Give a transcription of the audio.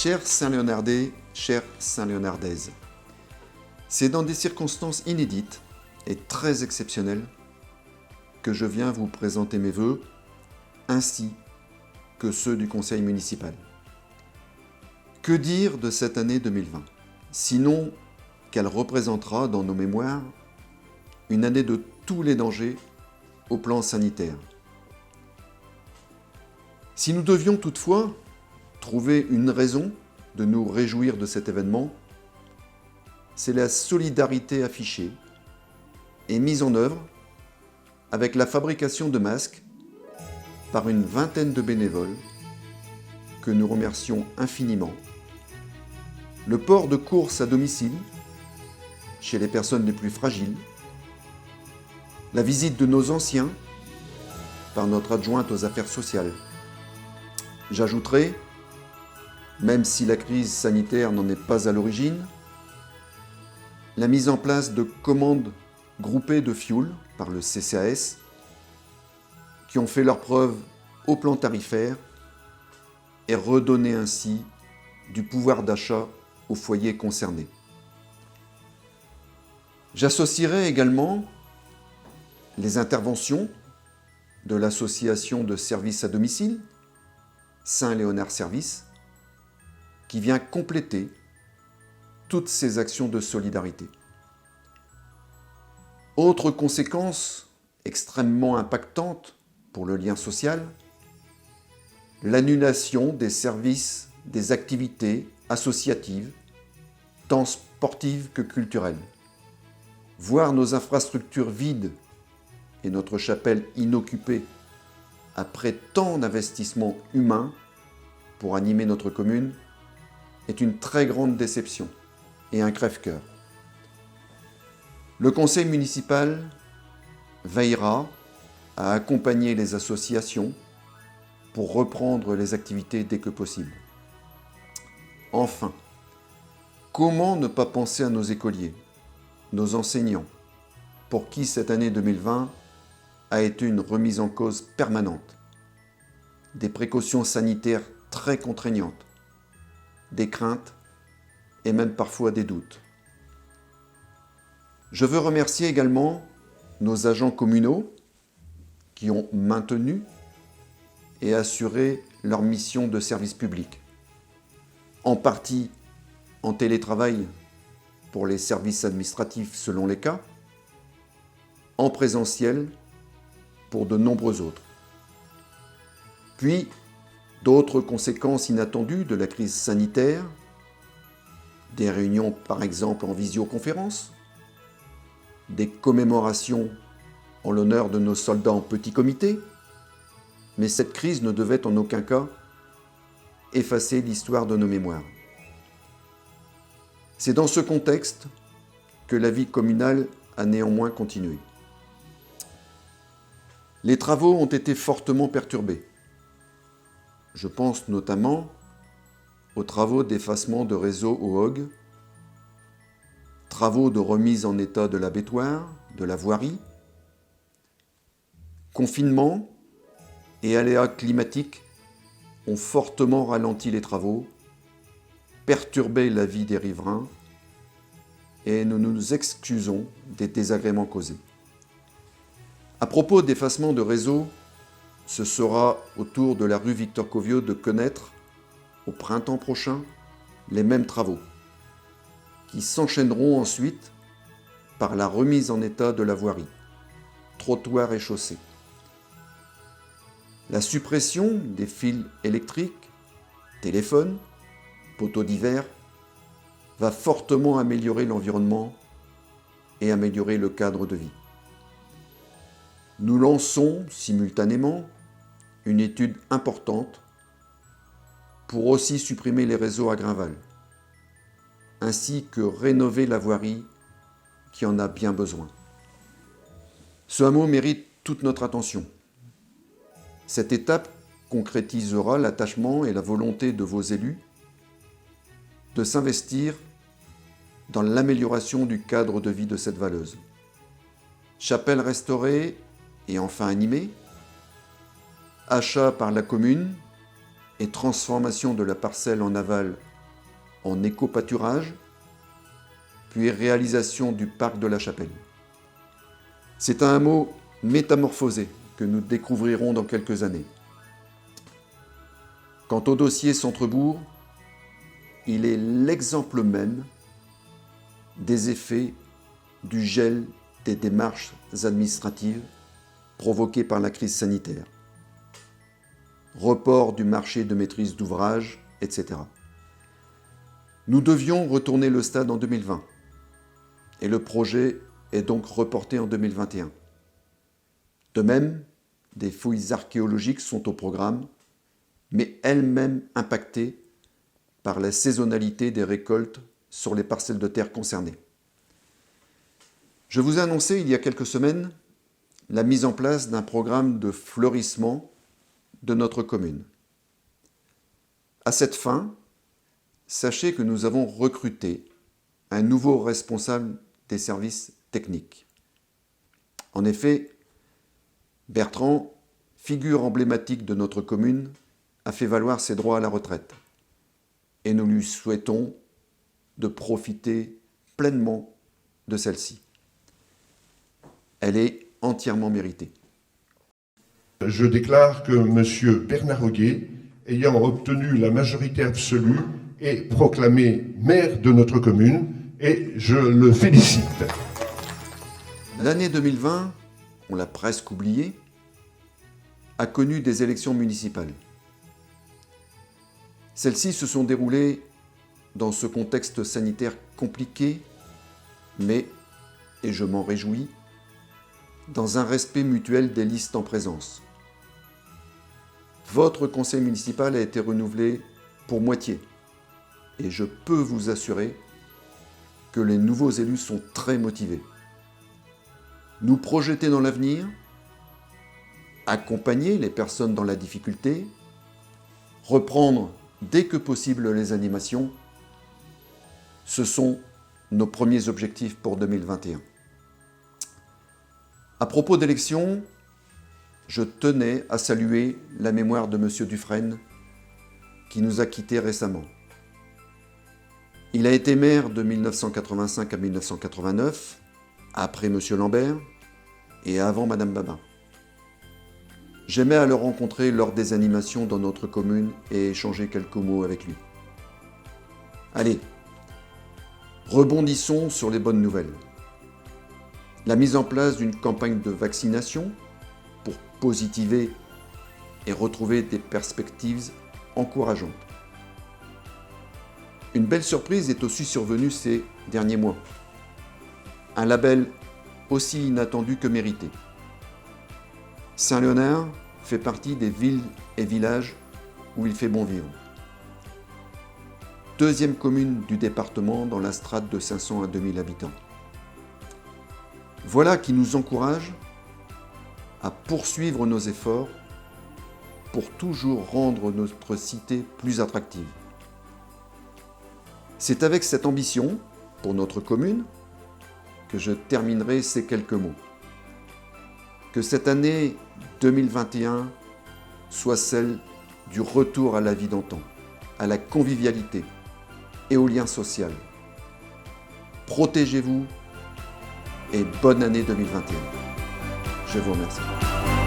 Chers Saint-Léonardais, chères Saint-Léonardaises, c'est dans des circonstances inédites et très exceptionnelles que je viens vous présenter mes vœux, ainsi que ceux du conseil municipal. Que dire de cette année 2020, sinon qu'elle représentera dans nos mémoires une année de tous les dangers au plan sanitaire. Si nous devions toutefois trouver une raison de nous réjouir de cet événement, c'est la solidarité affichée et mise en œuvre avec la fabrication de masques par une vingtaine de bénévoles que nous remercions infiniment, le port de courses à domicile chez les personnes les plus fragiles, la visite de nos anciens par notre adjointe aux affaires sociales. J'ajouterai, même si la crise sanitaire n'en est pas à l'origine, la mise en place de commandes groupées de fioul par le CCAS qui ont fait leurs preuves au plan tarifaire et redonné ainsi du pouvoir d'achat aux foyers concernés. J'associerai également les interventions de l'association de services à domicile, Saint-Léonard Service, qui vient compléter toutes ces actions de solidarité. Autre conséquence extrêmement impactante pour le lien social, l'annulation des services, des activités associatives, tant sportives que culturelles. Voir nos infrastructures vides et notre chapelle inoccupée après tant d'investissements humains pour animer notre commune est une très grande déception et un crève-cœur. Le conseil municipal veillera à accompagner les associations pour reprendre les activités dès que possible. Enfin, comment ne pas penser à nos écoliers, nos enseignants, pour qui cette année 2020 a été une remise en cause permanente, des précautions sanitaires très contraignantes, des craintes et même parfois des doutes. Je veux remercier également nos agents communaux qui ont maintenu et assuré leur mission de service public, en partie en télétravail pour les services administratifs selon les cas, en présentiel pour de nombreux autres. Puis, d'autres conséquences inattendues de la crise sanitaire, des réunions par exemple en visioconférence, des commémorations en l'honneur de nos soldats en petit comité, mais cette crise ne devait en aucun cas effacer l'histoire de nos mémoires. C'est dans ce contexte que la vie communale a néanmoins continué. Les travaux ont été fortement perturbés. Je pense notamment aux travaux d'effacement de réseau au Hog, travaux de remise en état de l'abattoir, de la voirie, confinement et aléas climatiques ont fortement ralenti les travaux, perturbé la vie des riverains et nous nous excusons des désagréments causés. À propos d'effacement de réseau, ce sera au tour de la rue Victor Covio de connaître, au printemps prochain, les mêmes travaux, qui s'enchaîneront ensuite par la remise en état de la voirie, trottoirs et chaussées. La suppression des fils électriques, téléphones, poteaux divers, va fortement améliorer l'environnement et améliorer le cadre de vie. Nous lançons simultanément une étude importante pour aussi supprimer les réseaux à Grunwald, ainsi que rénover la voirie qui en a bien besoin. Ce hameau mérite toute notre attention. Cette étape concrétisera l'attachement et la volonté de vos élus de s'investir dans l'amélioration du cadre de vie de cette valleuse. Chapelle restaurée et enfin animée, achat par la commune et transformation de la parcelle en aval en éco-pâturage, puis réalisation du parc de la Chapelle. C'est un hameau métamorphosé que nous découvrirons dans quelques années. Quant au dossier Centrebourg, il est l'exemple même des effets du gel des démarches administratives provoquées par la crise sanitaire. Report du marché de maîtrise d'ouvrage, etc. Nous devions retourner le stade en 2020 et le projet est donc reporté en 2021. De même, des fouilles archéologiques sont au programme, mais elles-mêmes impactées par la saisonnalité des récoltes sur les parcelles de terre concernées. Je vous ai annoncé il y a quelques semaines la mise en place d'un programme de fleurissement de notre commune. À cette fin, sachez que nous avons recruté un nouveau responsable des services techniques. En effet, Bertrand, figure emblématique de notre commune, a fait valoir ses droits à la retraite et nous lui souhaitons de profiter pleinement de celle-ci. Elle est entièrement méritée. Je déclare que M. Bernard Auguet, ayant obtenu la majorité absolue, est proclamé maire de notre commune et je le félicite. L'année 2020, on l'a presque oublié, a connu des élections municipales. Celles-ci se sont déroulées dans ce contexte sanitaire compliqué, mais, et je m'en réjouis, dans un respect mutuel des listes en présence. Votre conseil municipal a été renouvelé pour moitié, et je peux vous assurer que les nouveaux élus sont très motivés. Nous projeter dans l'avenir, accompagner les personnes dans la difficulté, reprendre dès que possible les animations, ce sont nos premiers objectifs pour 2021. À propos d'élections, je tenais à saluer la mémoire de M. Dufresne, qui nous a quittés récemment. Il a été maire de 1985 à 1989, après M. Lambert et avant Mme Babin. J'aimais à le rencontrer lors des animations dans notre commune et échanger quelques mots avec lui. Allez, rebondissons sur les bonnes nouvelles. La mise en place d'une campagne de vaccination pour positiver et retrouver des perspectives encourageantes. Une belle surprise est aussi survenue ces derniers mois. Un label aussi inattendu que mérité. Saint-Léonard fait partie des villes et villages où il fait bon vivre. Deuxième commune du département dans la strate de 500 à 2000 habitants. Voilà qui nous encourage à poursuivre nos efforts pour toujours rendre notre cité plus attractive. C'est avec cette ambition, pour notre commune, que je terminerai ces quelques mots. Que cette année 2021 soit celle du retour à la vie d'antan, à la convivialité et au lien social. Protégez-vous et bonne année 2021. Je vous remercie.